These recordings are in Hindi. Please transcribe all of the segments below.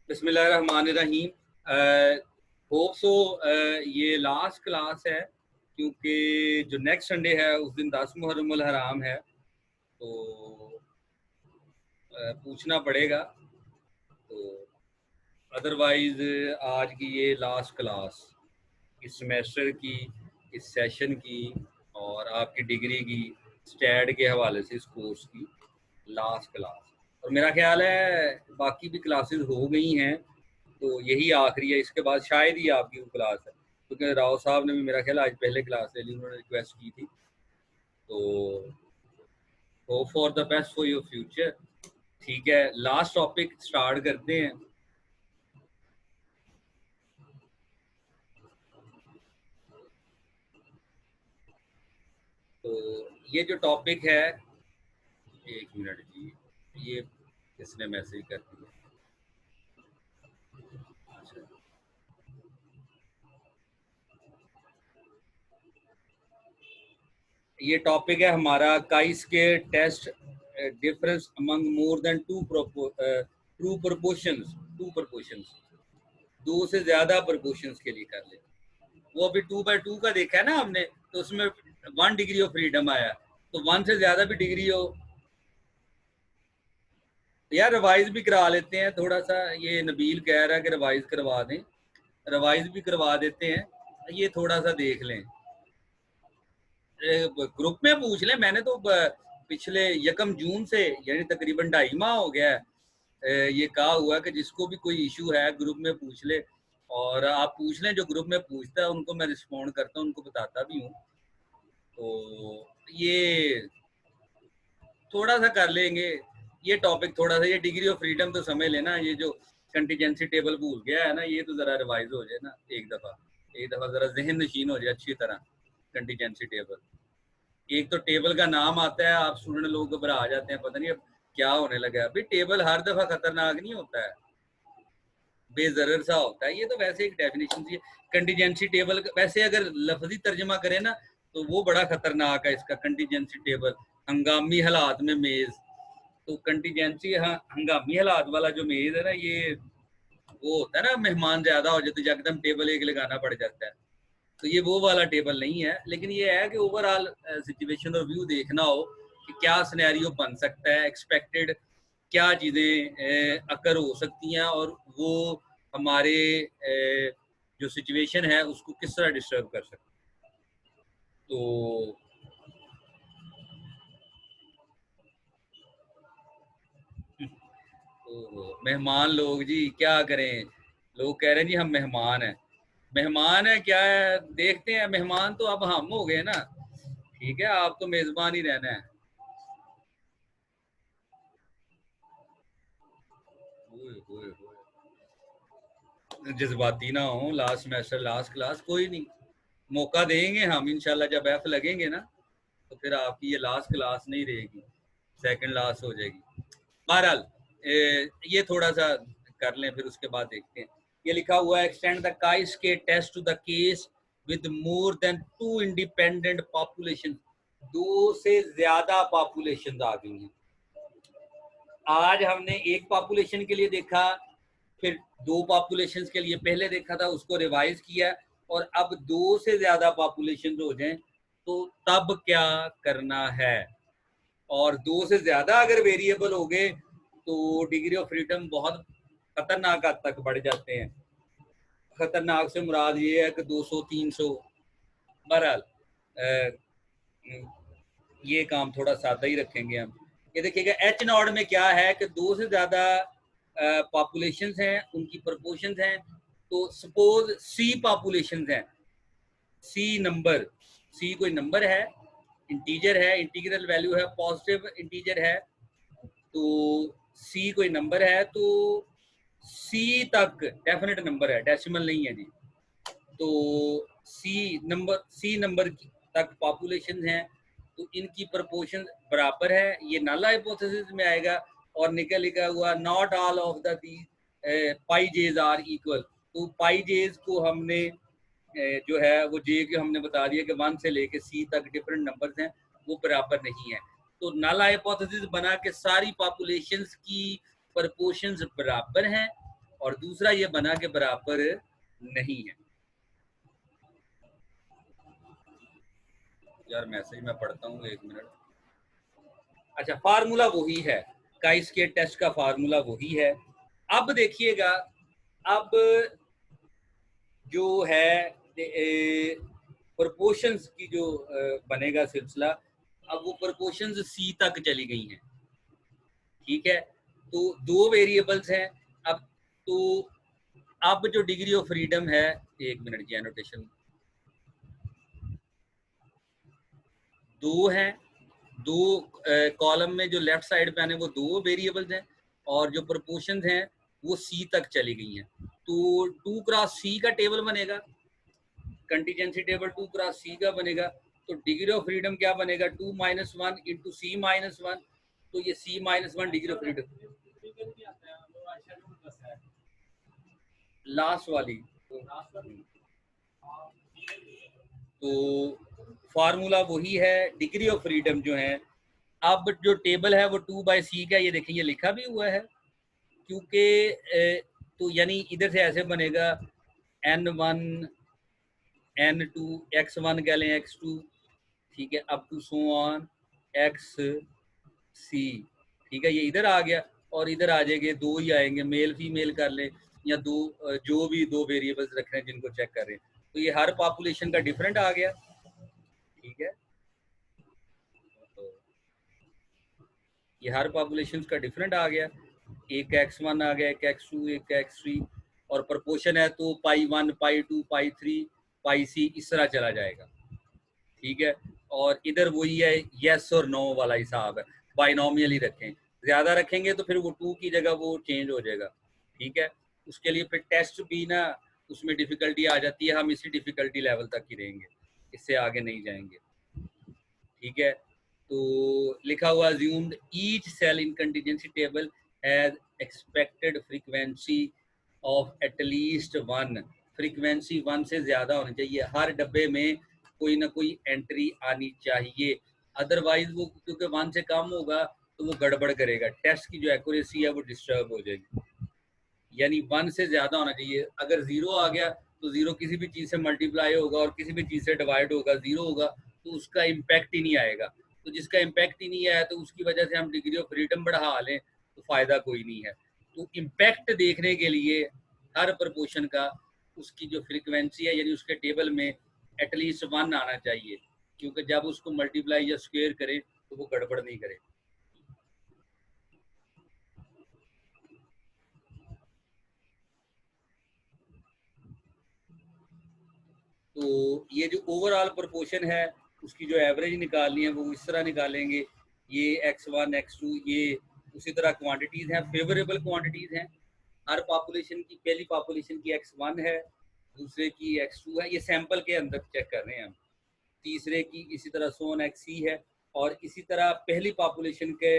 बिस्मिल्लाहिर्रहमानिर्रहीम। होप सो ये लास्ट क्लास है, क्योंकि जो नेक्स्ट संडे है उस दिन 10 मुहर्रमुल हराम है, तो पूछना पड़ेगा। तो अदरवाइज आज की ये लास्ट क्लास इस सेमेस्टर की, इस सेशन की और आपकी डिग्री की स्टैड के हवाले से इस कोर्स की लास्ट क्लास। और मेरा ख्याल है बाकी भी क्लासेस हो गई हैं, तो यही आखिरी है। इसके बाद शायद ही आपकी वो क्लास है, क्योंकि राव साहब ने भी मेरा ख्याल आज पहले क्लास ले ली, उन्होंने रिक्वेस्ट की थी। तो hope for the best for your future. ठीक है, लास्ट टॉपिक स्टार्ट करते हैं। तो ये जो टॉपिक है, एक मिनट जी, ये किसने मैसेज कर दिया? अच्छा, ये टॉपिक है हमारा काइस के test difference among more than two proportions. दो से ज्यादा प्रपोर्शंस के लिए कर ले। वो अभी 2/2 का देखा है ना हमने, तो उसमें 1 डिग्री ऑफ फ्रीडम आया, तो 1 से ज्यादा भी डिग्री हो। यार रिवाइज भी करा लेते हैं थोड़ा सा, ये नबील कह रहा है कि रिवाइज करवा दें, रिवाइज भी करवा देते हैं। ये थोड़ा सा देख लें, ग्रुप में पूछ लें। मैंने तो पिछले 1 जून से यानी तकरीबन 2.5 माह हो गया है ये कहा हुआ कि जिसको भी कोई इशू है ग्रुप में पूछ ले। और आप पूछ लें, जो ग्रुप में पूछता है उनको मैं रिस्पॉन्ड करता हूँ, उनको बताता भी हूँ। तो ये थोड़ा सा कर लेंगे ये टॉपिक, थोड़ा सा ये डिग्री ऑफ फ्रीडम तो समझ लेना। ये जो कंटीजेंसी टेबल भूल गया है ना, ये तो ज़रा रिवाइज हो जाए ना एक दफ़ा ज़रा जहन नशीन हो जाए अच्छी तरह। कंटीजेंसी टेबल, एक तो टेबल का नाम आता है, आप स्टूडेंट लोग घबरा जाते हैं, पता नहीं अब क्या होने लगा है। भाई टेबल हर दफ़ा खतरनाक नहीं होता है, बेजरर सा होता है। ये तो वैसे एक डेफिनेशन थी कंटीजेंसी टेबल। वैसे अगर लफ्जी तर्जमा करें ना, तो वो बड़ा खतरनाक है इसका, कंटीजेंसी टेबल। हंगामी हालात में मेज, तो कंटीजेंसी हंगामी हालात वाला जो मेज है ना, ये वो होता है ना, मेहमान ज्यादा हो जाते एकदम टेबल एक लगाना पड़ जाता है। तो ये वो वाला टेबल नहीं है, लेकिन ये है कि ओवरऑल सिचुएशन और व्यू देखना हो कि क्या सिनेरियो बन सकता है, एक्सपेक्टेड क्या चीज़ें अकर हो सकती हैं, और वो हमारे जो सिचुएशन है उसको किस तरह डिस्टर्ब कर सकते हैं। तो मेहमान लोग जी क्या करें, लोग कह रहे हैं जी हम मेहमान हैं। मेहमान है क्या है, देखते हैं। मेहमान तो अब हम हो गए ना, ठीक है, आप तो मेजबान ही रहना है। जज्बाती ना हो, लास्ट सेमेस्टर लास्ट क्लास, कोई नहीं, मौका देंगे हम इंशाल्लाह। जब एफ लगेंगे ना, तो फिर आपकी ये लास्ट क्लास नहीं रहेगी, सेकंड लास्ट हो जाएगी। बहरहाल ये थोड़ा सा कर लें, फिर उसके बाद देखते हैं। ये लिखा हुआ है, एक्सटेंड द काइस के test to the case with more than 2 independent population. 2 से ज्यादा पॉपुलेशन आ गई हैं। आज हमने एक पॉपुलेशन के लिए देखा, फिर 2 पॉपुलेशन के लिए पहले देखा था, उसको रिवाइज किया, और अब 2 से ज्यादा पॉपुलेशन हो जाए तो तब क्या करना है। और 2 से ज्यादा अगर वेरिएबल हो गए तो डिग्री ऑफ फ्रीडम बहुत खतरनाक हद तक बढ़ जाते हैं। खतरनाक से मुराद ये है कि 200-300। बहरहाल ये काम थोड़ा सादा ही रखेंगे हम। ये देखिएगा एच नॉट में क्या है कि 2 से ज्यादा पॉपुलेशन हैं, उनकी प्रपोर्शन हैं। तो सपोज सी पॉपुलेशन हैं, सी नंबर, सी कोई नंबर है, इंटीजर है, इंटीग्रल वैल्यू है, पॉजिटिव इंटीजर है। तो सी कोई नंबर है, तो सी तक डेफिनेट नंबर है, डेसिमल नहीं है जी। तो सी नंबर तक पॉपुलेशन है, तो इनकी प्रपोर्शन बराबर है। ये नल हाइपोथेसिस में आएगा। और निकल हुआ not all of the p j's are equal. तो पाई जेज को हमने जो है वो जे के हमने बता दिया कि 1 से लेके सी तक डिफरेंट नंबर्स हैं, वो बराबर नहीं है। तो नल हाइपोथेसिस बना के सारी पॉपुलेशंस की प्रपोर्शंस बराबर हैं, और दूसरा ये बना के बराबर नहीं है। यार मैसेज मैं पढ़ता हूँ, 1 मिनट। अच्छा, फार्मूला वही है, काई स्क्वायर टेस्ट का फार्मूला वही है। अब देखिएगा, अब जो है प्रोपोर्शंस की जो बनेगा सिलसिला, अब वो प्रोपोर्शंस सी तक चली गई हैं, ठीक है। तो 2 वेरिएबल्स हैं अब। तो अब जो डिग्री ऑफ फ्रीडम है, 1 मिनट की एनोटेशन, 2 हैं, 2 कॉलम में जो लेफ्ट साइड पे आने वो 2 वेरिएबल्स हैं, और जो प्रोपोर्शंस हैं वो सी तक चली गई हैं। तो 2 क्रॉस सी का टेबल बनेगा, कंटीजेंसी टेबल 2 क्रॉस सी का बनेगा। तो डिग्री ऑफ फ्रीडम क्या बनेगा, 2 माइनस 1 इंटू सी माइनस 1। तो ये c minus 1 degree of freedom last वाली। तो फार्मूला वही है, डिग्री ऑफ फ्रीडम जो है। अब जो टेबल है वो 2/c का, ये देखिए ये लिखा भी हुआ है, क्योंकि तो यानी इधर से ऐसे बनेगा n1 n2 x1 कह लें x2, ठीक है, up to so on xc, ठीक है। ये इधर आ गया, और इधर आ जाएंगे 2 ही आएंगे, मेल फीमेल कर ले, या 2 जो भी 2 वेरिएबल्स रख रहे हैं जिनको चेक कर रहे हैं। तो ये हर पॉपुलेशन का डिफरेंट आ गया, ठीक है। तो ये हर पॉपुलेशन का डिफरेंट आ गया, एक x1 आ गया, एक x2, एक x3, और प्रोपोर्शन है तो π1 π2 π3 πc इस तरह चला जाएगा, ठीक है। और इधर वही है, यस और नो वाला हिसाब है, बाइनोमियल ही रखें, ज्यादा रखेंगे तो फिर वो 2 की जगह वो चेंज हो जाएगा, ठीक है। उसके लिए फिर टेस्ट भी ना, उसमें डिफिकल्टी आ जाती है, हम इसी डिफिकल्टी लेवल तक ही रहेंगे, इससे आगे नहीं जाएंगे, ठीक है। तो लिखा हुआ assumed each cell in contingency table has expected frequency of at least 1, frequency 1 से ज्यादा होनी चाहिए, हर डब्बे में कोई ना कोई एंट्री आनी चाहिए, अदरवाइज वो क्योंकि 1 से कम होगा तो वो गड़बड़ करेगा, टेस्ट की जो एक्यूरेसी है वो डिस्टर्ब हो जाएगी। यानी 1 से ज्यादा होना चाहिए, अगर 0 आ गया तो 0 किसी भी चीज से मल्टीप्लाई होगा और किसी भी चीज से डिवाइड होगा, 0 होगा तो उसका इम्पैक्ट ही नहीं आएगा। तो जिसका इम्पैक्ट ही नहीं आया तो उसकी वजह से हम डिग्री ऑफ फ्रीडम बढ़ा लें तो फायदा कोई नहीं है। तो इम्पैक्ट देखने के लिए हर प्रपोर्शन का उसकी जो फ्रीक्वेंसी है, यानी उसके टेबल में एटलीस्ट 1 आना चाहिए, क्योंकि जब उसको मल्टीप्लाई या स्क्वेयर करें तो वो गड़बड़ नहीं करे। तो ये जो ओवरऑल प्रोपोर्शन है उसकी जो एवरेज निकालनी है वो इस तरह निकालेंगे, ये x1 x2 ये उसी तरह क्वांटिटीज हैं, फेवरेबल क्वांटिटीज हैं। हर पॉपुलेशन की, पहली पॉपुलेशन की x1 है, दूसरे की x2 है, ये सैंपल के अंदर चेक कर रहे हैं हम, तीसरे की इसी तरह सोन xc है, और इसी तरह पहली पॉपुलेशन के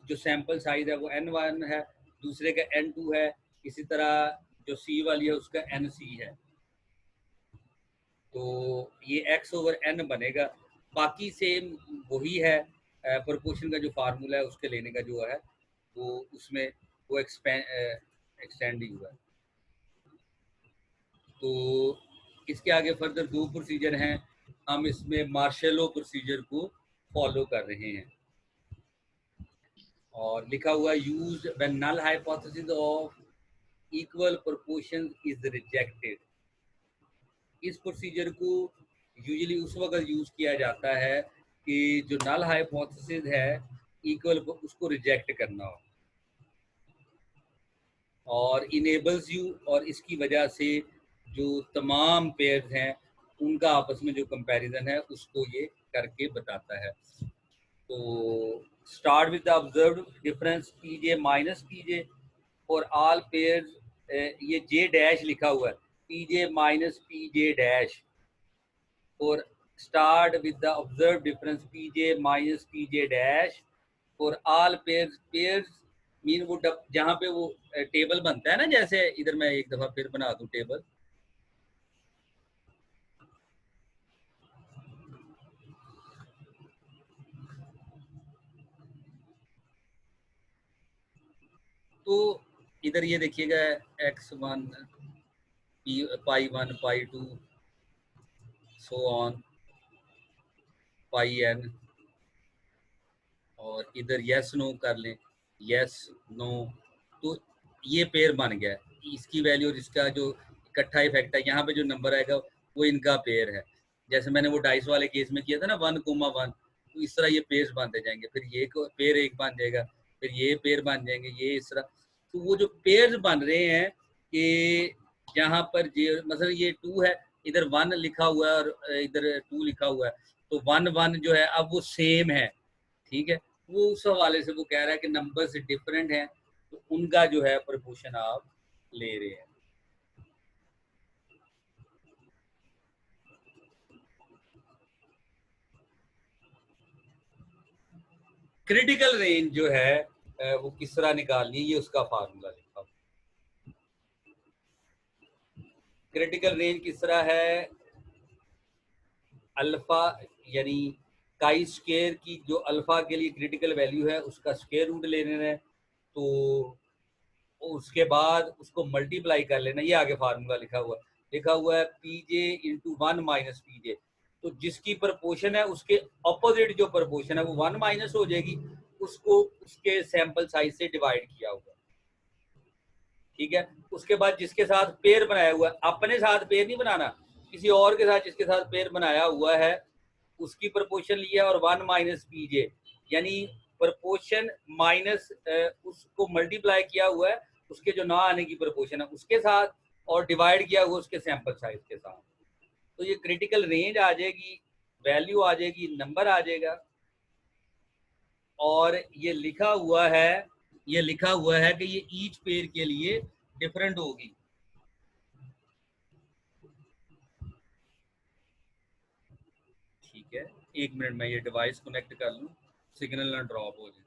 जो सैंपल साइज है वो n1 है, दूसरे का n2 है, इसी तरह जो c वाली है उसका nc है। तो ये x/n बनेगा, बाकी सेम वही है, प्रोपोर्शन का जो फार्मूला है उसके लेने का जो है वो उसमें वो एक्सटेंड ही हुआ है। तो इसके आगे फर्दर 2 प्रोसीजर हैं, हम इसमें मार्शेलो प्रोसीजर को फॉलो कर रहे हैं, और लिखा हुआ use when null hypothesis of equal proportion is rejected. इस प्रोसीजर को यूजुअली उस वक्त यूज किया जाता है कि जो नल हाइपोथेसिस है इक्वल उसको रिजेक्ट करना हो, और इनेबल्स यू, और इसकी वजह से जो तमाम पेयर्स हैं उनका आपस में जो कंपैरिजन है उसको ये करके बताता है। तो start with the observed difference PJ minus PJ for all pairs, ये जे डैश लिखा हुआ है, पीजे माइनस पीजे डैश, और start with the observed difference pj minus pj dash for all pairs mean वो जहाँ पे वो टेबल बनता है ना, जैसे इधर मैं एक दफा फिर बना दूं टेबल, तो इधर ये देखिएगा x1 पाई1 पाई2 so on pi n, और इधर यस नो कर लें, यस नो, तो ये पेयर बन गया। इसकी वैल्यू और इसका जो इकट्ठा इफेक्ट है, यहाँ पे जो नंबर आएगा वो इनका पेयर है। जैसे मैंने वो डाइस वाले केस में किया था ना 1,1, तो इस तरह ये पेयर्स बनते जाएंगे, फिर ये पेयर एक बन जाएगा, फिर ये पेयर बन जाएंगे, ये इस तरह। तो वो जो पेयर्स बन रहे हैं कि यहाँ पर मतलब ये 2 है, इधर 1 लिखा हुआ है और इधर 2 लिखा हुआ है, तो 1 1 जो है अब वो सेम है, ठीक है। वो उस हवाले से वो कह रहा है कि नंबर से डिफरेंट है, तो उनका जो है प्रपोर्शन आप ले रहे हैं। क्रिटिकल रेंज जो है वो किस तरह निकालनी है, ये उसका फार्मूला लिखा। क्रिटिकल रेंज किस तरह है, अल्फा यानी काई स्क्वायर की जो अल्फा के लिए क्रिटिकल वैल्यू है उसका स्क्वायर रूट ले लेना है, तो उसके बाद उसको मल्टीप्लाई कर लेना। ये आगे फार्मूला लिखा हुआ है पीजे इंटू 1 माइनस पीजे, तो जिसकी प्रपोर्शन है उसके अपोजिट जो प्रपोर्शन है वो 1 माइनस हो जाएगी, उसको उसके सैंपल साइज से डिवाइड किया हुआ, ठीक है। उसके बाद जिसके साथ पेयर बनाया हुआ है, अपने साथ पेयर नहीं बनाना, किसी और के साथ जिसके साथ पेयर बनाया हुआ है उसकी प्रपोर्शन लिया और 1 माइनस पीजे, यानी प्रपोर्शन माइनस उसको मल्टीप्लाई किया हुआ है उसके जो ना आने की प्रपोर्शन है उसके साथ, और डिवाइड किया हुआ उसके सैंपल साइज के साथ, तो ये क्रिटिकल रेंज आ जाएगी, वैल्यू आ जाएगी, नंबर आ जाएगा। और ये लिखा हुआ है कि ये ईच पेयर के लिए डिफरेंट होगी। ठीक है, एक मिनट में ये डिवाइस कनेक्ट कर लूं, सिग्नल ना ड्रॉप हो जाए।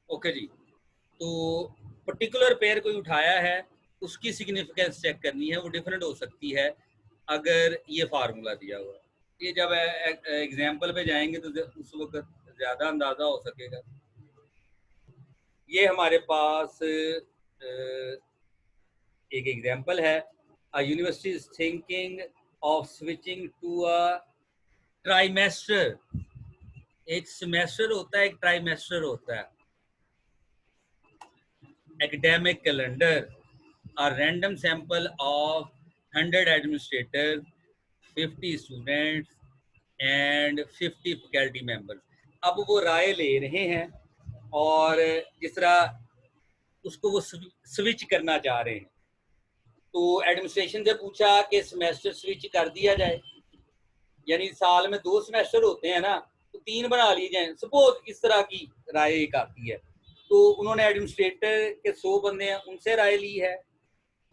ओके जी, तो पर्टिकुलर पेयर कोई उठाया है उसकी सिग्निफिकेंस चेक करनी है, वो डिफरेंट हो सकती है अगर ये फार्मूला दिया हुआ। ये जब एग्जाम्पल पे जाएंगे तो उस वक्त ज़्यादा अंदाज़ा हो सकेगा। ये हमारे पास एक एग्जाम्पल है, a university is thinking of switching to a trimester. एक सेमेस्टर होता है, एक ट्राइमेस्टर होता है। academic calendar, a random sample of 100 administrators, 50 students and 50 faculty members। अब वो राय ले रहे हैं और जिस तरह उसको वो स्विच करना चाह रहे हैं, तो एडमिनिस्ट्रेशन से पूछा कि सेमेस्टर स्विच कर दिया जाए, यानी साल में 2 सेमेस्टर होते हैं ना, तो 3 बना लिए जाए, सपोज इस तरह की राय एक आती है। तो उन्होंने एडमिनिस्ट्रेटर के 100 बंदे हैं उनसे राय ली है,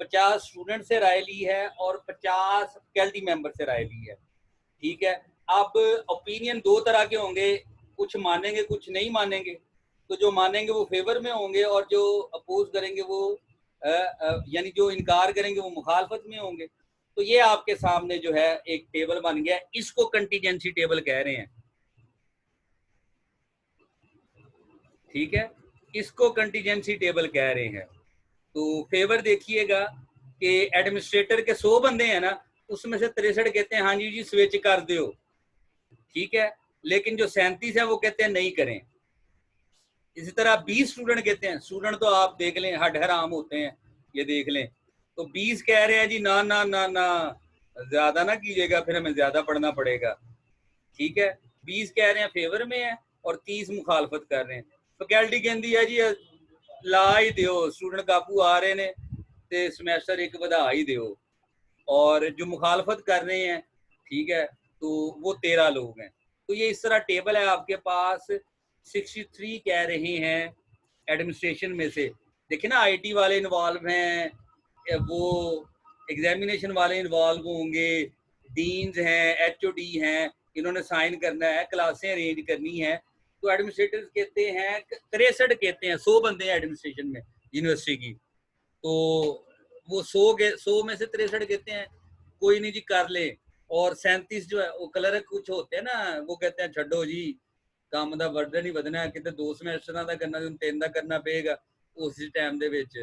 50 स्टूडेंट से राय ली है और 50 फैकल्टी मेंबर से राय ली है, ठीक है। अब ओपिनियन 2 तरह के होंगे, कुछ मानेंगे कुछ नहीं मानेंगे, तो जो मानेंगे वो फेवर में होंगे और जो अपोज करेंगे वो यानी जो इनकार करेंगे वो मुखालफत में होंगे। तो ये आपके सामने जो है एक टेबल बन गया, इसको कंटीजेंसी टेबल कह रहे हैं, ठीक है, इसको कंटीजेंसी टेबल कह रहे हैं। तो फेवर देखिएगा कि एडमिनिस्ट्रेटर के 100 बंदे हैं ना, उसमें से 63 कहते हैं हाँ जी जी स्विच कर दो, ठीक है, लेकिन जो 37 है वो कहते हैं नहीं करें। इसी तरह 20 स्टूडेंट कहते हैं, स्टूडेंट तो आप देख लें हड हराम होते हैं, ये देख लें, तो 20 कह रहे हैं जी ना ना ना ना ज्यादा ना कीजिएगा फिर हमें ज्यादा पढ़ना पड़ेगा, ठीक है। 20 कह रहे हैं फेवर में है और 30 मुखालफत कर रहे हैं। फैकल्टी कहती है जी ला ही दो, स्टूडेंट काबू आ रहे ने ते सेमेस्टर एक बढ़ा ही दो, और जो मुखालफत कर रहे हैं, ठीक है, तो वो 13 लोग हैं। तो ये इस तरह टेबल है आपके पास। 63 कह रहे हैं एडमिनिस्ट्रेशन में से, देखिए ना आईटी वाले इन्वॉल्व हैं, वो एग्जामिनेशन वाले इन्वॉल्व होंगे, डीन्स हैं, एचओडी हैं, इन्होंने साइन करना है, क्लासें अरेंज करनी है, तो एडमिनिस्ट्रेटर्स कहते हैं 63 कहते हैं, 100 बंदे हैं एडमिनिस्ट्रेशन में यूनिवर्सिटी की, तो वो 100 में से 63 कहते हैं कोई नहीं जी कर ले, और 37 जो है वो क्लर्क कुछ होते हैं ना, वो कहते हैं छड्डो जी काम दा वर्डन ही बदना किते 2 सेमेस्टर का करना 3 का करना पेगा उस टाइम दे विच,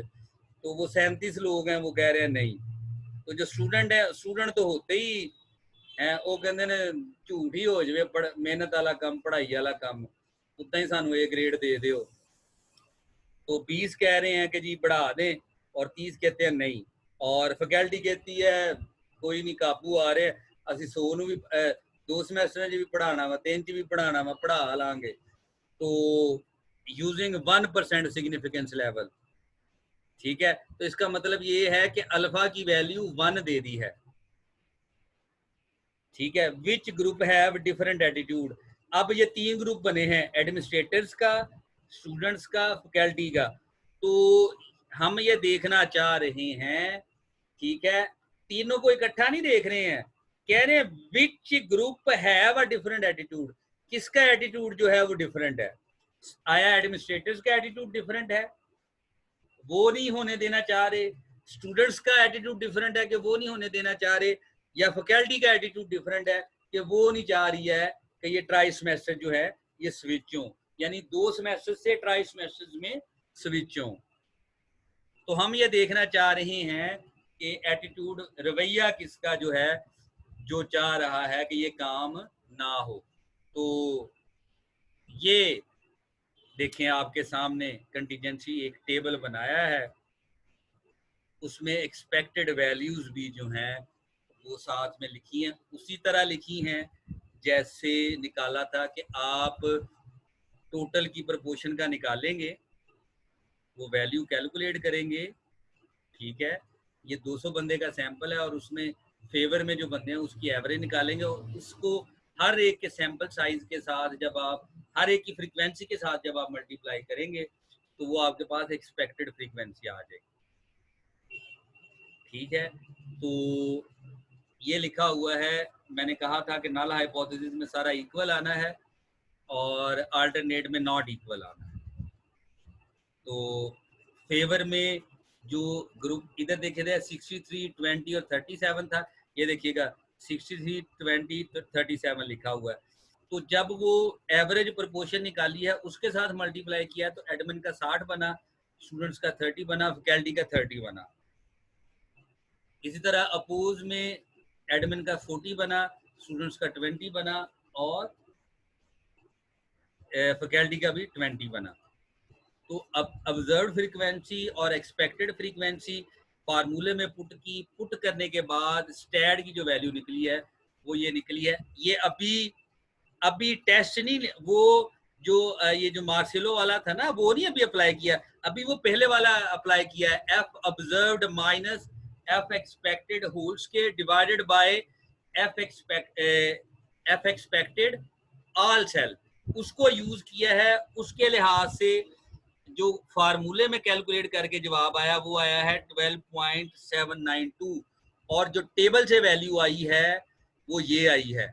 तो वो 37 लोग हैं वो कह रहे हैं नहीं। तो जो स्टूडेंट है, स्टूडेंट तो होते ही हैं वो कहते ने झूठ ही हो जाए, मेहनत वाला काम पढ़ाई वाला काम, उतना ही सानू ए ग्रेड दे दियो। तो 20 कह रहे हैं कि जी बढ़ा दें और 30 कहते हैं नहीं, और फैकल्टी कहती है कोई नहीं काबू आ रहे, असि 100 भी 2 सेमेस्टर भी पढ़ाना वा, 3 भी पढ़ाना वा, पढ़ा लांगे। तो यूजिंग 1% सिग्निफिकेंस लेवल, ठीक है, तो इसका मतलब ये है कि अल्फा की वैल्यू 1 दे दी है, ठीक है। Which group have different attitude, अब ये 3 ग्रुप बने हैं, एडमिनिस्ट्रेटर्स का, स्टूडेंट्स का, फैकल्टी का। तो हम ये देखना चाह रहे हैं, ठीक है, तीनों को इकट्ठा नहीं देख रहे हैं, कह रहे हैं which group have a different attitude, किसका एटीट्यूड जो है वो डिफरेंट है। आया एडमिनिस्ट्रेटर्स का एटीट्यूड डिफरेंट है, वो नहीं होने देना चाह रहे, स्टूडेंट्स का एटीट्यूड डिफरेंट है कि वो नहीं होने देना चाह रहे, या फैकल्टी का एटीट्यूड डिफरेंट है कि वो नहीं चाह रही है कि ये ट्राई सेमेस्टर जो है ये स्विच हो, यानी 2 सेमेस्टर से ट्राई सेमेस्टर में स्विच हो। तो हम ये देखना चाह रहे हैं कि एटीट्यूड, रवैया किसका जो है जो चाह रहा है कि ये काम ना हो। तो ये देखें आपके सामने कंटीजेंसी एक टेबल बनाया है, उसमें एक्सपेक्टेड वैल्यूज भी जो हैं वो साथ में लिखी हैं, उसी तरह लिखी हैं जैसे निकाला था कि आप टोटल की प्रपोर्शन का निकालेंगे, वो वैल्यू कैलकुलेट करेंगे, ठीक है। ये 200 बंदे का सैंपल है और उसमें फेवर में जो बंदे हैं उसकी एवरेज निकालेंगे, और उसको हर एक के सैंपल साइज के साथ जब आप हर एक की फ्रीक्वेंसी के साथ जब आप मल्टीप्लाई करेंगे तो वो आपके पास एक्सपेक्टेड फ्रीक्वेंसी आ जाएगी, ठीक है। तो ये लिखा हुआ है, मैंने कहा था कि नल हाइपोथेसिस में सारा इक्वल आना है और अल्टरनेट में नॉट इक्वल आना है। तो फेवर में जो ग्रुप इधर देखे थे 63, 20 और 37 था, ये देखिएगा 63, 20, 37 लिखा हुआ है। तो जब वो एवरेज प्रोपोर्शन निकाली है उसके साथ मल्टीप्लाई किया तो एडमिन का 60 बना, स्टूडेंट्स का 30 बना, फैकल्टी का 30 बना। इसी तरह अपोज में एडमिन का 40 बना, स्टूडेंट्स का 20 बना और फैकल्टी का भी 20 बना। तो अब ऑब्जर्व्ड फ्रीक्वेंसी और एक्सपेक्टेड फ्रीक्वेंसी फार्मूले में पुट करने के बाद स्टैड की जो वैल्यू निकली है वो ये निकली है। ये अभी टेस्ट नहीं, वो जो ये जो मार्सेलो वाला था ना वो नहीं अभी अप्लाई किया, अभी वो पहले वाला अप्लाई किया है, F observed minus F expected whole square divided by F expected all cell, उसको यूज किया है। उसके लिहाज से जो फार्मूले में कैलकुलेट करके जवाब आया वो आया है 12.792 और जो टेबल से वैल्यू आई है वो ये आई है,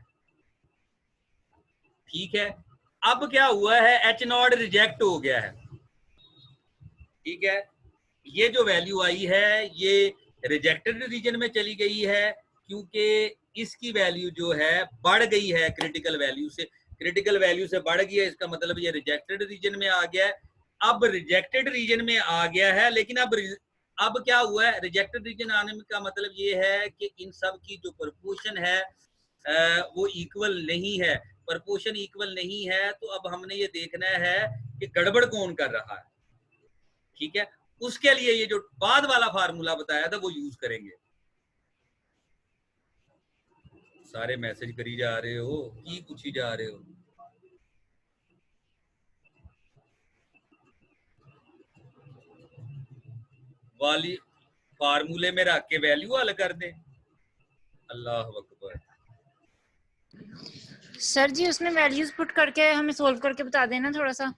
ठीक है। अब क्या हुआ है, एच नॉट रिजेक्ट हो गया है, ठीक है। ये जो वैल्यू आई है ये रिजेक्टेड रीजन में चली गई है क्योंकि इसकी वैल्यू जो है बढ़ गई है क्रिटिकल वैल्यू से, क्रिटिकल वैल्यू से बढ़ गई है, इसका मतलब ये रिजेक्टेड रीजन में आ गया है। अब रिजेक्टेड रीजन में आ गया है, लेकिन अब क्या हुआ है, रिजेक्टेड रीजन आने का मतलब ये है कि इन सब की जो प्रपोर्शन है वो इक्वल नहीं है। प्रपोर्शन इक्वल नहीं है तो अब हमने ये देखना है कि गड़बड़ कौन कर रहा है, ठीक है। उसके लिए ये जो बाद वाला फार्मूला बताया था वो यूज करेंगे। सारे मैसेज करी जा रहे हो की पूछी जा रहे हो, वाली फार्मूले में रख के वैल्यू हल कर दें। अल्लाह अकबर। सर जी उसमें वैल्यूज पुट करके हमें सोल्व करके बता देना थोड़ा सा।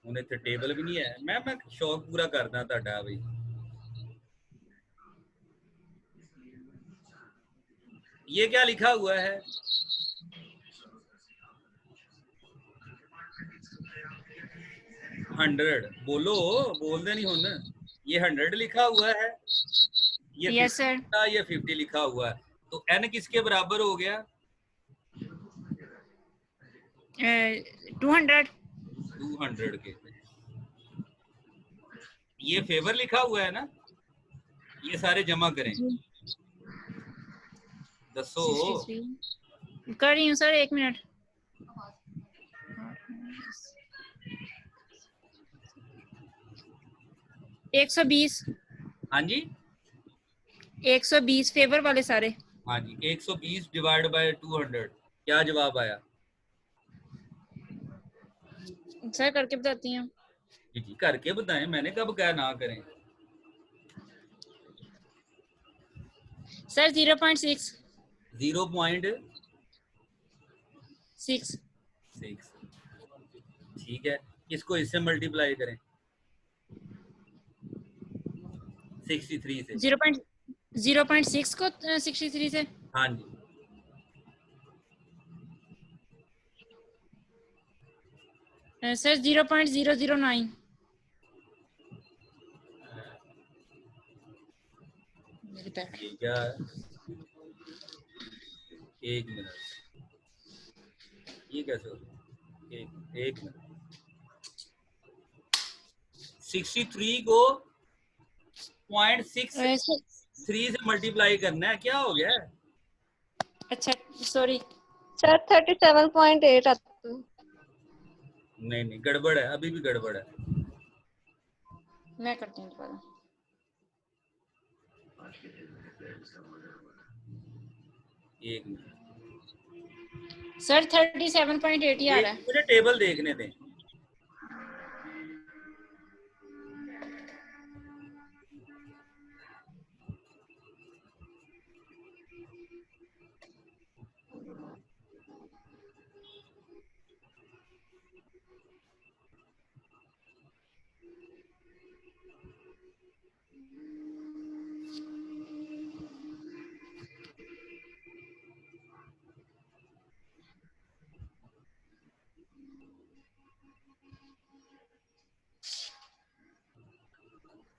उन्हें तो टेबल भी नहीं है, मैं शौक पूरा करना ਤੁਹਾਡਾ भाई। ये क्या लिखा हुआ है, 100 बोलो, बोल दे नहीं हुन। ये 100 लिखा हुआ है, ये यस 50 सर। था, ये 50 लिखा हुआ है, तो n किसके बराबर हो गया? 200। 200 के। ये फेवर लिखा हुआ है ना, ये सारे जमा करें। जी। दसो 63 कर रही हूँ सर, 1 मिनट। 120। हाँ जी, 120 फेवर वाले सारे। हाँ जी, 120 डिवाइड बाय 200, क्या जवाब आया? सर करके बताती हूँ। जी जी करके बताएं, मैंने कब कहा ना करें। सर 0.6। 0.6, 6। ठीक है, इसको इससे मल्टीप्लाई करें 63 से। 0.6 को 63 से। हाँ जी, सर 0.009। मेरी बैठ। ये क्या है? एक मिनट, ये कैसे हो गया? एक मिनट, 63 को 0.63 से मल्टीप्लाई करना है, क्या हो गया? अच्छा सॉरी सर 37.8 आता है। नहीं नहीं, गड़बड़ है, अभी भी गड़बड़ है। मैं करती हूँ दोबारा। एक मिनट, सर 37.8 ही आ रहा है। मुझे टेबल देखने दें।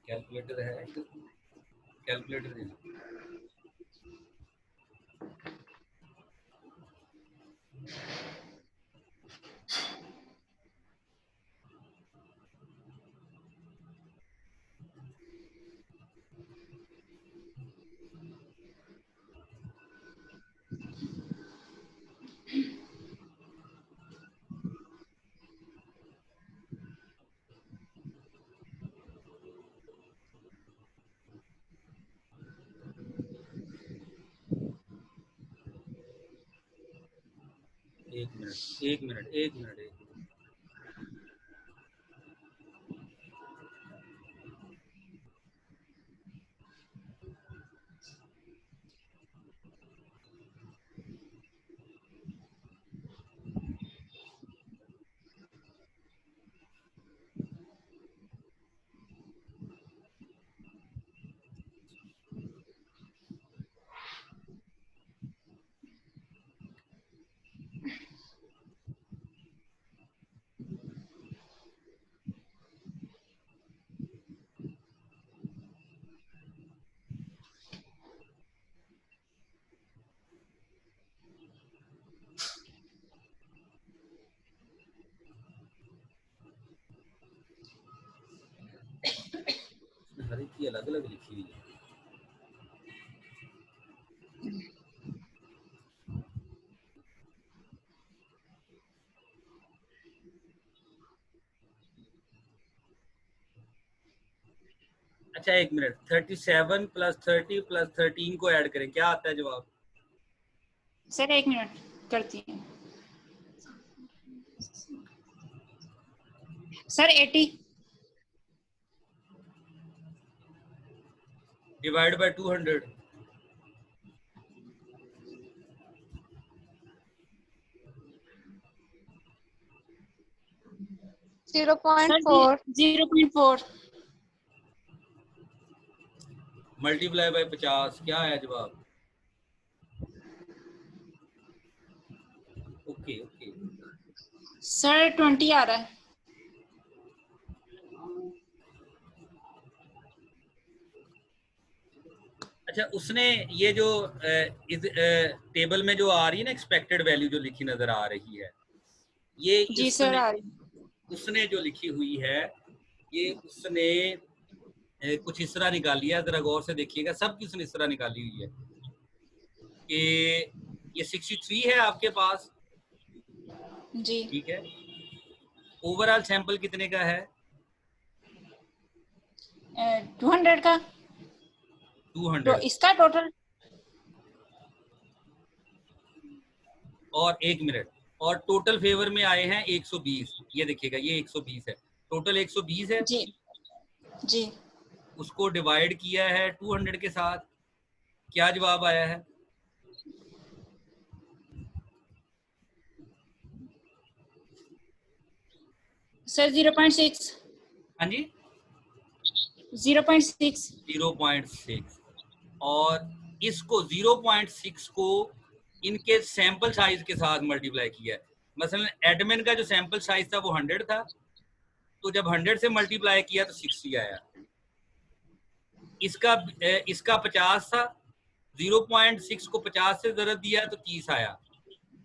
कैलकुलेटर है, कैलकुलेटर दे। एक मिनट, एक मिनट, एक मिनट, एक मिनट। हर एक की अलग अलग लिखी हुई है। अच्छा एक मिनट, 37 + 30 + 13 को ऐड करें, क्या आता है जवाब? सर 1 मिनट करती हूँ। Sir 80। Divide by 200। 0.4 0.4। Multiply by 50, क्या है जवाब? ओके ओके, सर 20 आ रहा है। अच्छा, उसने ये जो इस टेबल में जो आ रही है ना एक्सपेक्टेड वैल्यू जो लिखी नजर आ रही है, ये जी सर आ रही। उसने जो लिखी हुई है, ये उसने कुछ इस तरह निकाली है, जरा गौर से देखिएगा, सब की उसने इस तरह निकाली हुई है कि ये 63 है आपके पास, जी ठीक है। ओवरऑल सैंपल कितने का है? 200 का। 200। तो इसका टोटल और 1 मिनट, और टोटल फेवर में आए हैं 120। ये देखिएगा, ये 120 है, टोटल 120 है। जी जी उसको डिवाइड किया है 200 के साथ, क्या जवाब आया है? सर 0.6। हाँ जी, 0.6। 0.6। और इसको 0.6 को इनके सैंपल साइज के साथ मल्टीप्लाई किया है। मसलन एडमिन का जो सैंपल साइज था वो 100 था, तो जब 100 से मल्टीप्लाई किया तो 60 आया। इसका 50 था, 0.6 को 50 से जरूरत दिया तो 30 आया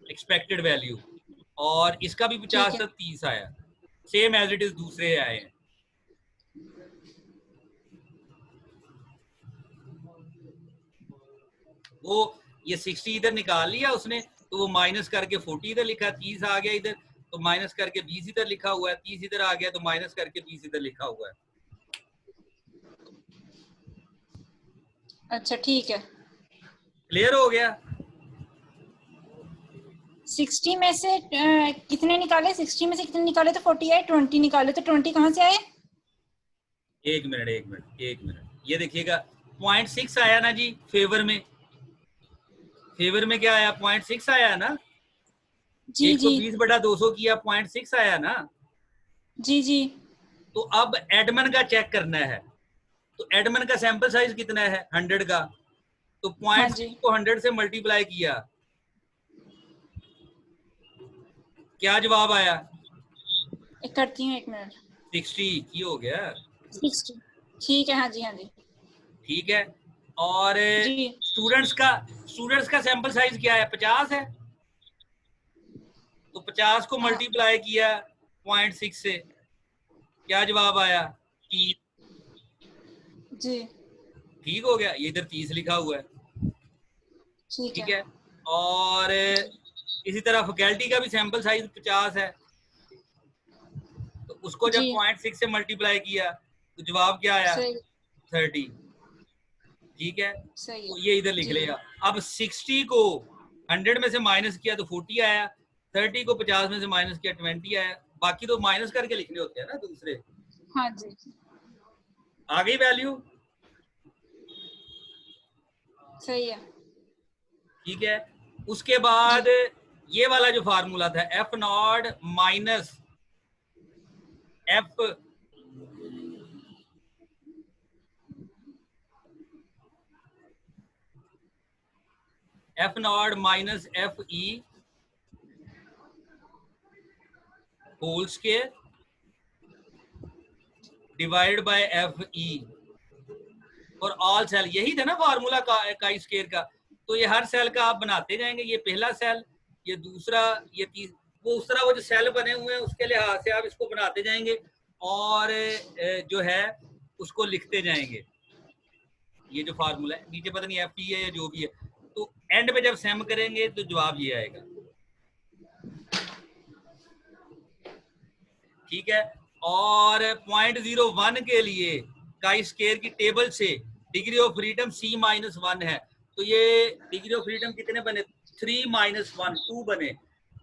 एक्सपेक्टेड वैल्यू, और इसका भी 50 ठीक है। था, 30 आया। सेम एज इट इज दूसरे आए हैं। वो ये 60 इधर निकाल लिया उसने, तो वो माइनस करके 40 इधर लिखा, 30 आ गया इधर, तो माइनस करके 20 इधर लिखा हुआ है, 30 इधर आ गया तो माइनस करके 20 इधर लिखा हुआ है। अच्छा ठीक है। क्लियर हो गया? 60 में से कितने निकाले? 60 में से कितने निकाले? तो 48। 20 निकाले तो 20 कहाँ से आए? एक मिनट, ये देखिएगा 0.6 आया ना जी फेवर में। फेवर में क्या आया? 0.6 आया ना। जी जी 120/200 किया, 0.6 आया ना। जी जी तो अब एडमन का चेक करना है, तो एडमन का सैंपल साइज कितना है? 100 का। तो हाँ 0.6 जी। को 100 से मल्टीप्लाई किया, क्या जवाब आया? एक करती हूँ, 1 मिनट। 60 की हो गया। 60। ठीक है, हाँ जी हाँ जी। ठीक है। और जी स्टूडेंट्स का सैंपल साइज क्या है? 50 है। तो 50 को हाँ मल्टीप्लाई किया 0.6 से, क्या जवाब आया? 30। जी ठीक हो गया, ये इधर 30 लिखा हुआ है। ठीक ठीक है। है। और इसी तरह फैकल्टी का भी सैंपल साइज 50 है, तो उसको जब जी 0.6 से मल्टीप्लाई किया तो जवाब क्या आया? सही 30। ठीक है, सही है। तो ये इधर लिख जी लेगा। अब 60 को 100 में से माइनस किया तो 40 आया, 30 को 50 में से माइनस किया 20 आया। बाकी तो माइनस करके लिखने होते हैं ना दूसरे। हाँ जी आ गई वैल्यू? सही है। ठीक है। उसके जी बाद ये वाला जो फार्मूला था, F not minus F not minus F E whole square divide by F E और ऑल सेल, यही था ना फार्मूला का स्केयर का। तो ये हर सेल का आप बनाते जाएंगे, ये पहला सेल, ये दूसरा, ये वो उस तरह वो जो सेल बने हुए हैं उसके लिहाज से आप इसको बनाते जाएंगे और जो है उसको लिखते जाएंगे। ये जो फार्मूला है नीचे पता नहीं एफ टी है या जो भी है, तो एंड में जब सम करेंगे तो जवाब ये आएगा। ठीक है। और 0.01 के लिए काई स्केयर की टेबल से डिग्री ऑफ फ्रीडम C-1 है, तो ये डिग्री ऑफ फ्रीडम कितने बने? 3-1 2 बने।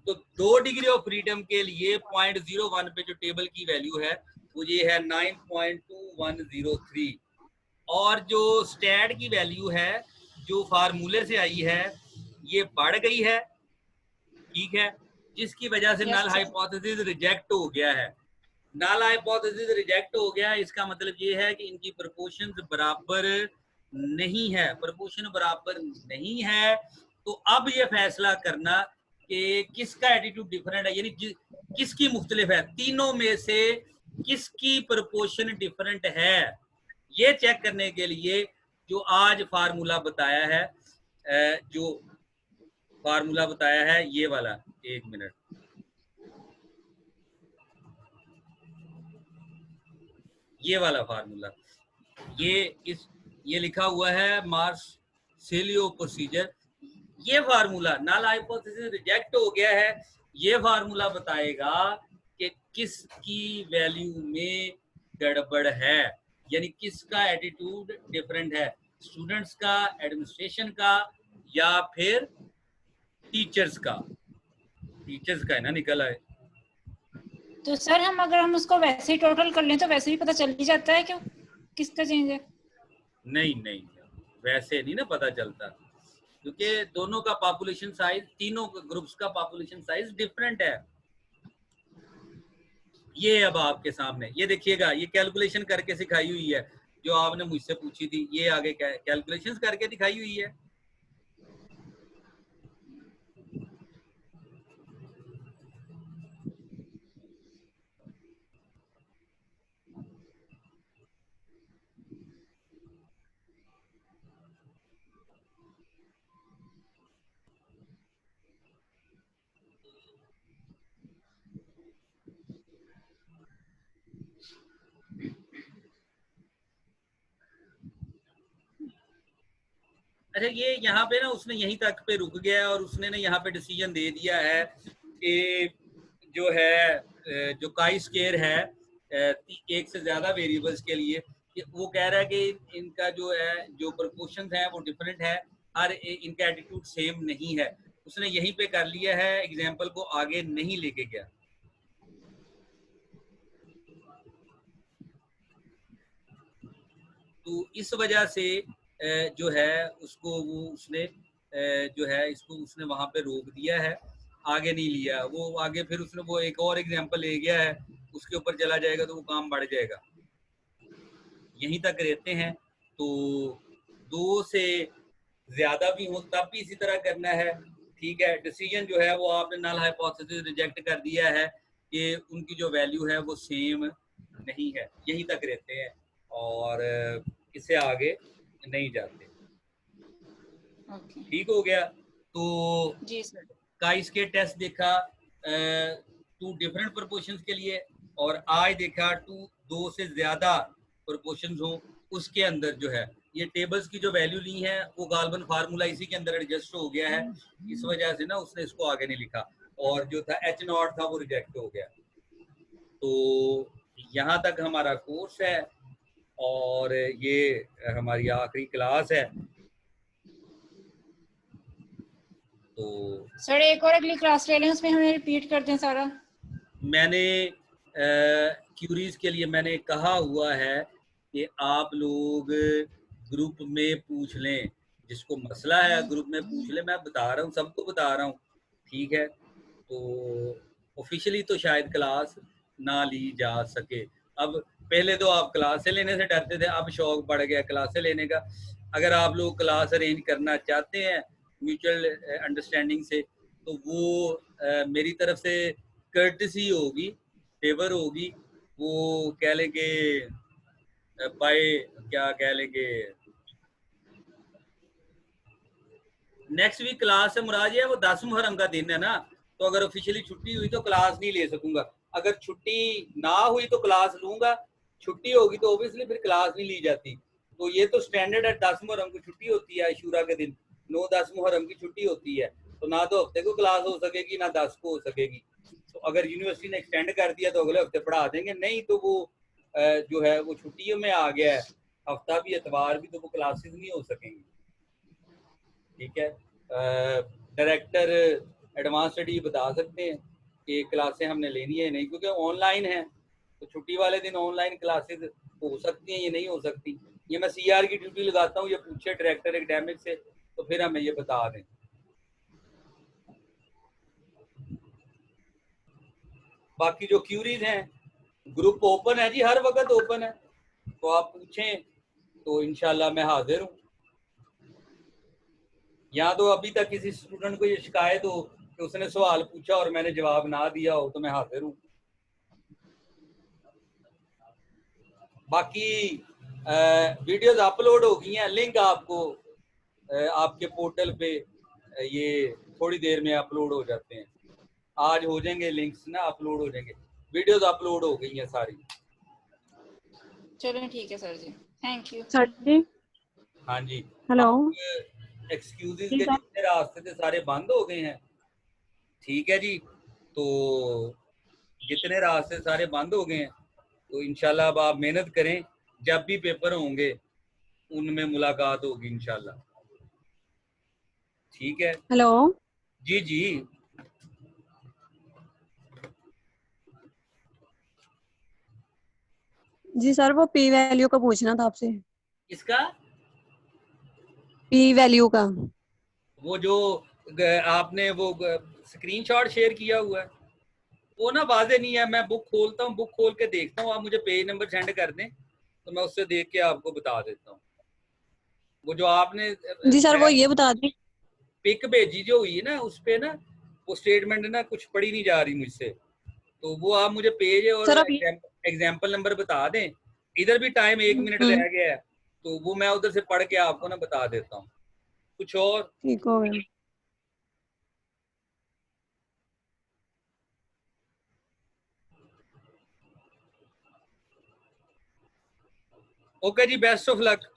तो 2 डिग्री ऑफ फ्रीडम के लिए 0.01 पे जो टेबल की वैल्यू है वो ये है 9.2103। और जो स्टैट की वैल्यू है जो फार्मूले से आई है ये बढ़ गई है, ठीक है, जिसकी वजह से यस नल सर। हाइपोथेसिस रिजेक्ट हो गया है। नल हाइपोथेसिस रिजेक्ट हो गया, इसका मतलब ये है कि इनकी प्रोपोर्शन बराबर नहीं है, प्रोपोर्शन बराबर नहीं है। तो अब ये फैसला करना कि किसका एटीट्यूड डिफरेंट है, यानी किसकी मुख्तलिफ है, तीनों में से किसकी प्रोपोर्शन डिफरेंट है, ये चेक करने के लिए जो आज फार्मूला बताया है, जो फार्मूला बताया है ये वाला, एक मिनट, ये वाला फार्मूला, ये लिखा हुआ है मार्सेलियो प्रोसीजर। ये फार्मूला नल हाइपोथेसिस रिजेक्ट हो गया है, ये फार्मूला बताएगा कि किसकी वैल्यू में गड़बड़ है, यानी किसका एटीट्यूड डिफरेंट है, स्टूडेंट्स का, एडमिनिस्ट्रेशन का, या फिर टीचर्स का। टीचर्स का है ना निकल आए। तो सर अगर हम उसको वैसे ही टोटल कर लें तो वैसे भी पता चल ही जाता है क्यों किसका चेंज है? नहीं नहीं, वैसे नहीं ना पता चलता, क्योंकि दोनों का पॉपुलेशन साइज, तीनों ग्रुप्स का पॉपुलेशन साइज डिफरेंट है। ये अब आपके सामने, ये देखिएगा, ये कैलकुलेशन करके सिखाई हुई है जो आपने मुझसे पूछी थी, ये आगे कैलकुलेशंस करके दिखाई हुई है। अच्छा, ये यहाँ पे ना उसने यहीं तक पे रुक गया है और उसने ना यहाँ पे डिसीजन दे दिया है कि जो है जो काई स्केयर है एक से ज्यादा वेरिएबल्स के लिए, वो कह रहा है कि इनका जो है जो प्रोपोर्शंस है वो डिफरेंट है, हर इनका एटीट्यूड सेम नहीं है। उसने यहीं पे कर लिया है, एग्जाम्पल को आगे नहीं लेके गया। तो इस वजह से जो है उसको वो उसने जो है इसको उसने वहां पे रोक दिया है, आगे नहीं लिया। वो आगे फिर उसने वो एक और एग्जांपल ले गया है, उसके ऊपर चला जाएगा तो वो काम बढ़ जाएगा। यहीं तक रहते हैं, तो 2 से ज्यादा भी हो तब भी इसी तरह करना है, ठीक है। डिसीजन जो है वो आपने नल हाइपोथेसिस रिजेक्ट कर दिया है कि उनकी जो वैल्यू है वो सेम नहीं है, यहीं तक रहते हैं और इससे आगे नहीं जाते। ठीक हो गया। तो जी सर, काई स्केयर टेस्ट देखा 2 डिफरेंट प्रोपोर्शंस के लिए, और आज देखा 2 से ज्यादा प्रोपोर्शंस हो उसके अंदर जो है ये टेबल्स की जो वैल्यू ली है वो गाल्बन फार्मूला इसी के अंदर एडजस्ट हो गया है, इस वजह से ना उसने इसको आगे नहीं लिखा, और जो था H0 था वो रिजेक्ट हो गया। तो यहाँ तक हमारा कोर्स है और ये हमारी आखिरी क्लास है। तो सर एक और अगली क्लास ले लें, उसमें हमें रिपीट कर दें सारा। मैंने क्यूरीज के लिए मैंने कहा हुआ है कि आप लोग ग्रुप में पूछ लें, जिसको मसला है ग्रुप में पूछ लें, मैं बता रहा हूँ, सबको बता रहा हूँ, ठीक है। तो ऑफिशियली तो शायद क्लास ना ली जा सके। अब पहले तो आप क्लासें लेने से डरते थे, अब शौक बढ़ गया क्लासें लेने का। अगर आप लोग क्लास अरेंज करना चाहते हैं म्यूचुअल अंडरस्टैंडिंग से, तो वो मेरी तरफ से कर्टसी होगी, फेवर होगी, वो कह लेंगे बाय, क्या कह लेंगे, नेक्स्ट वीक क्लास है मुराद, है वो 10 मुहर्रम का दिन है ना, तो अगर ऑफिशियली छुट्टी हुई तो क्लास नहीं ले सकूंगा, अगर छुट्टी ना हुई तो क्लास लूंगा, छुट्टी होगी तो ऑब्वियसली फिर क्लास नहीं ली जाती। तो ये तो स्टैंडर्ड है, 10 मुहर्रम की छुट्टी होती है, आशूरा के दिन 9-10 मुहर्रम की छुट्टी होती है, तो ना तो हफ्ते को क्लास हो सकेगी ना 10 को हो सकेगी। तो अगर यूनिवर्सिटी ने एक्सटेंड कर दिया तो अगले हफ्ते पढ़ा देंगे, नहीं तो वो जो है वो छुट्टियों में आ गया है, हफ्ता भी इतवार भी, तो वो क्लासेस नहीं हो सकेंगी, ठीक है। डायरेक्टर एडवांस स्टडी बता सकते हैं कि क्लासें हमने लेनी है नहीं, क्योंकि ऑनलाइन है, तो छुट्टी वाले दिन ऑनलाइन क्लासेस हो सकती हैं, ये नहीं हो सकती। ये मैं CR की ड्यूटी लगाता हूँ, ये पूछे डायरेक्टर एकेडमिक से तो फिर हमें ये बता दें। बाकी जो क्यूरीज हैं, ग्रुप ओपन है जी, हर वक्त ओपन है, तो आप पूछें तो इंशाल्लाह मैं हाजिर हूँ। या तो अभी तक किसी स्टूडेंट को ये शिकायत हो कि उसने सवाल पूछा और मैंने जवाब ना दिया हो, तो मैं हाजिर हूँ। बाकी वीडियोस अपलोड हो गई हैं, लिंक आपको आपके पोर्टल पे ये थोड़ी देर में अपलोड हो जाते हैं। आज हो जाएंगे लिंक्स ना, अपलोड हो जाएंगे। वीडियोस अपलोड हो गई हैं सारी। चलो ठीक है sir ji, thank you. Sir ji हाँ जी। हेलो। एक्सक्यूजेस जी के सर। जितने रास्ते थे सारे बंद हो गए हैं, ठीक है जी। तो जितने रास्ते सारे बंद हो गए हैं, तो इंशाल्लाह अब आप मेहनत करें, जब भी पेपर होंगे उनमें मुलाकात होगी इंशाल्लाह, ठीक है हेलो। जी जी। जी सर, वो पी वैल्यू का पूछना था आपसे। इसका पी वैल्यू का। वो जो आपने वो स्क्रीनशॉट शेयर किया हुआ है वो ना वाजे नहीं है। मैं बुक खोलता हूँ, बुक खोल के देखता हूँ, आप मुझे पेज नंबर सेंड कर दें तो मैं उससे देख के आपको बता देता हूँ। वो जो आपने जी सर, वो ये बता दें। पिक भेजी जो हुई है ना, उस पे ना वो स्टेटमेंट ना कुछ पढ़ी नहीं जा रही मुझसे, तो वो आप मुझे पेज और सर अब ये एग्जाम्पल नंबर बता दें। इधर भी टाइम 1 मिनट रह गया है, तो वो मैं उधर से पढ़ के आपको ना बता देता हूँ। कुछ और ठीक हो गया। ओके जी, बेस्ट ऑफ लक।